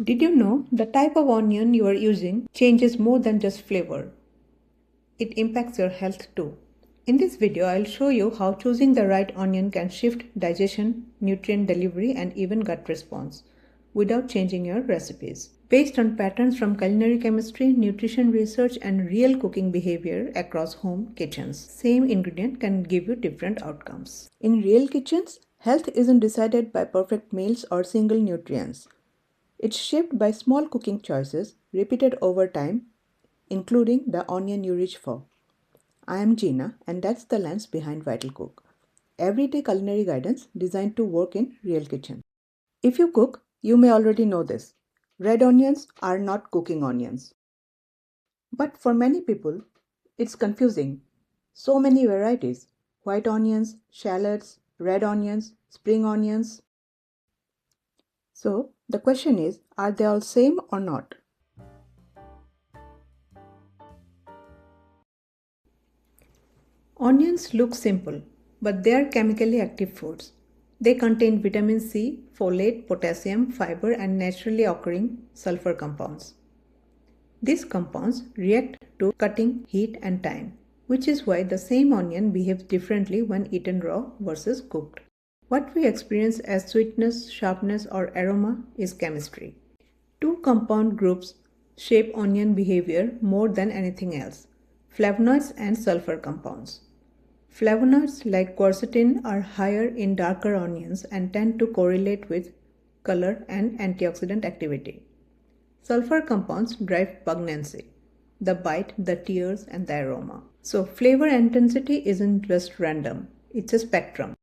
Did you know the type of onion you are using changes more than just flavor? It impacts your health too. In this video, I'll show you how choosing the right onion can shift digestion, nutrient delivery, and even gut response without changing your recipes. Based on patterns from culinary chemistry, nutrition research, and real cooking behavior across home kitchens, same ingredient can give you different outcomes. In real kitchens, health isn't decided by perfect meals or single nutrients. It's shaped by small cooking choices repeated over time, including the onion you reach for. I am Gina, and that's the lens behind Vital Cook, everyday culinary guidance designed to work in real kitchen. If you cook, you may already know this. Red onions are not cooking onions. But for many people, it's confusing. So many varieties: white onions, shallots, red onions, spring onions. So the question is, are they all same or not? Onions look simple, but they are chemically active foods. They contain vitamin C, folate, potassium, fiber, and naturally occurring sulfur compounds. These compounds react to cutting, heat, and time, which is why the same onion behaves differently when eaten raw versus cooked. What we experience as sweetness, sharpness, or aroma is chemistry. Two compound groups shape onion behavior more than anything else: flavonoids and sulfur compounds. Flavonoids like quercetin are higher in darker onions and tend to correlate with color and antioxidant activity. Sulfur compounds drive pungency, the bite, the tears, and the aroma. So flavor intensity isn't just random, it's a spectrum.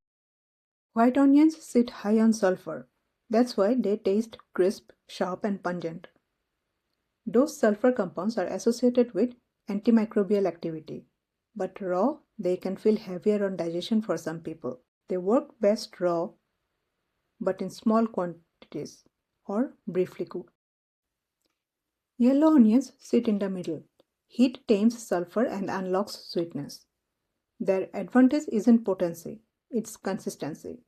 White onions sit high on sulfur. That's why they taste crisp, sharp, and pungent. Those sulfur compounds are associated with antimicrobial activity, but raw, they can feel heavier on digestion for some people. They work best raw, but in small quantities or briefly cooked. Yellow onions sit in the middle. Heat tames sulfur and unlocks sweetness. Their advantage isn't potency, it's consistency.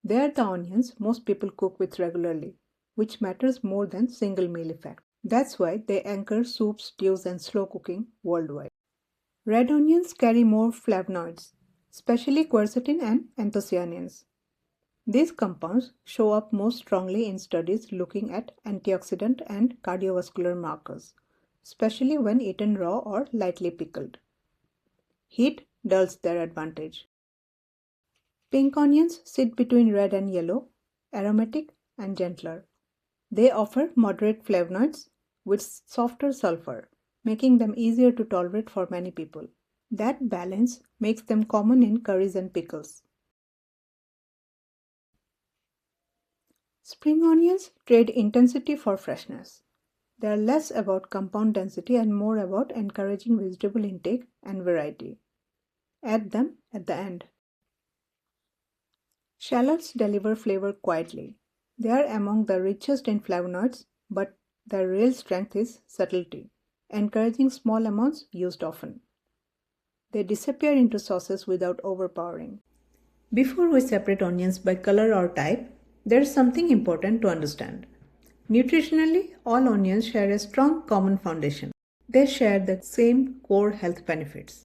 They are the onions most people cook with regularly, which matters more than single meal effect. That's why they anchor soups, stews, and slow cooking worldwide. Red onions carry more flavonoids, especially quercetin and anthocyanins. These compounds show up most strongly in studies looking at antioxidant and cardiovascular markers, especially when eaten raw or lightly pickled. Heat dulls their advantage. Pink onions sit between red and yellow, aromatic and gentler. They offer moderate flavonoids with softer sulfur, making them easier to tolerate for many people. That balance makes them common in curries and pickles. Spring onions trade intensity for freshness. They are less about compound density and more about encouraging vegetable intake and variety. Add them at the end. Shallots deliver flavor quietly. They are among the richest in flavonoids, but their real strength is subtlety, encouraging small amounts used often. They disappear into sauces without overpowering. Before we separate onions by color or type, there is something important to understand. Nutritionally, all onions share a strong common foundation. They share the same core health benefits.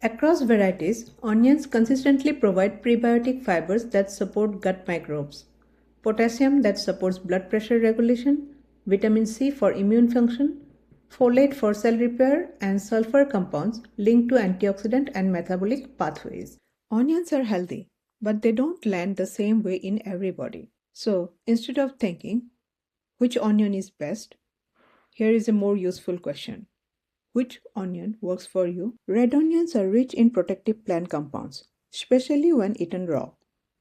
Across varieties, onions consistently provide prebiotic fibers that support gut microbes, potassium that supports blood pressure regulation, vitamin C for immune function, folate for cell repair, and sulfur compounds linked to antioxidant and metabolic pathways. Onions are healthy, but they don't land the same way in everybody. So instead of thinking which onion is best, here is a more useful question. Which onion works for you? Red onions are rich in protective plant compounds, especially when eaten raw.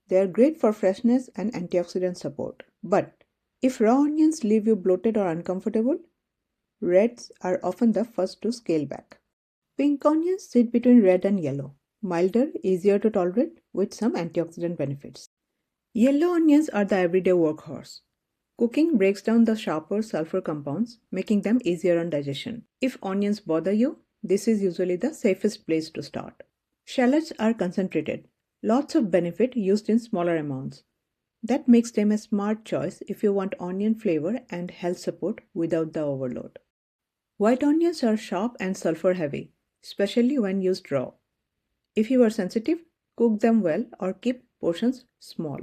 They are great for freshness and antioxidant support. But if raw onions leave you bloated or uncomfortable, reds are often the first to scale back. Pink onions sit between red and yellow, milder, easier to tolerate, with some antioxidant benefits. Yellow onions are the everyday workhorse. Cooking breaks down the sharper sulfur compounds, making them easier on digestion. If onions bother you, this is usually the safest place to start. Shallots are concentrated, lots of benefit used in smaller amounts. That makes them a smart choice if you want onion flavor and health support without the overload. White onions are sharp and sulfur heavy, especially when used raw. If you are sensitive, cook them well or keep portions small.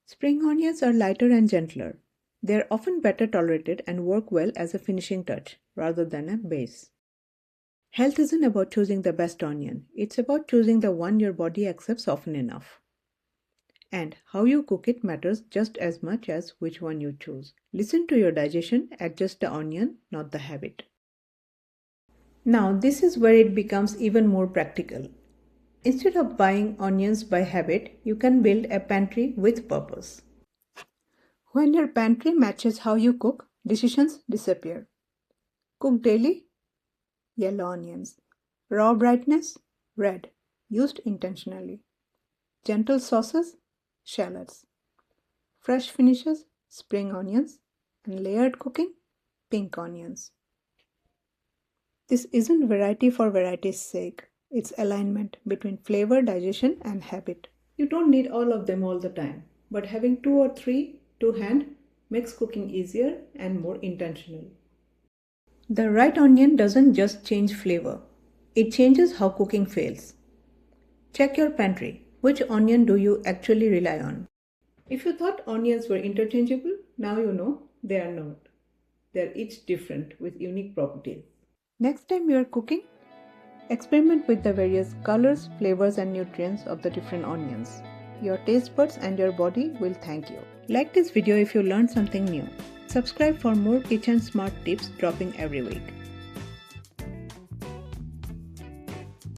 Spring onions are lighter and gentler. They are often better tolerated and work well as a finishing touch rather than a base. Health isn't about choosing the best onion, it's about choosing the one your body accepts often enough. And how you cook it matters just as much as which one you choose. Listen to your digestion, adjust the onion, not the habit. Now, this is where it becomes even more practical. Instead of buying onions by habit, you can build a pantry with purpose. When your pantry matches how you cook, decisions disappear. Cook daily? Yellow onions. Raw brightness? Red, used intentionally. Gentle sauces? Shallots. Fresh finishes? Spring onions. And layered cooking? Pink onions. This isn't variety for variety's sake. It's alignment between flavor, digestion, and habit. You don't need all of them all the time, but having 2 or 3 to hand makes cooking easier and more intentional. The right onion doesn't just change flavor, it changes how cooking feels. Check your pantry. Which onion do you actually rely on? If you thought onions were interchangeable, now you know they are not. They are each different with unique properties. Next time you are cooking, experiment with the various colors, flavors, and nutrients of the different onions. Your taste buds and your body will thank you. Like this video if you learned something new. Subscribe for more kitchen smart tips dropping every week.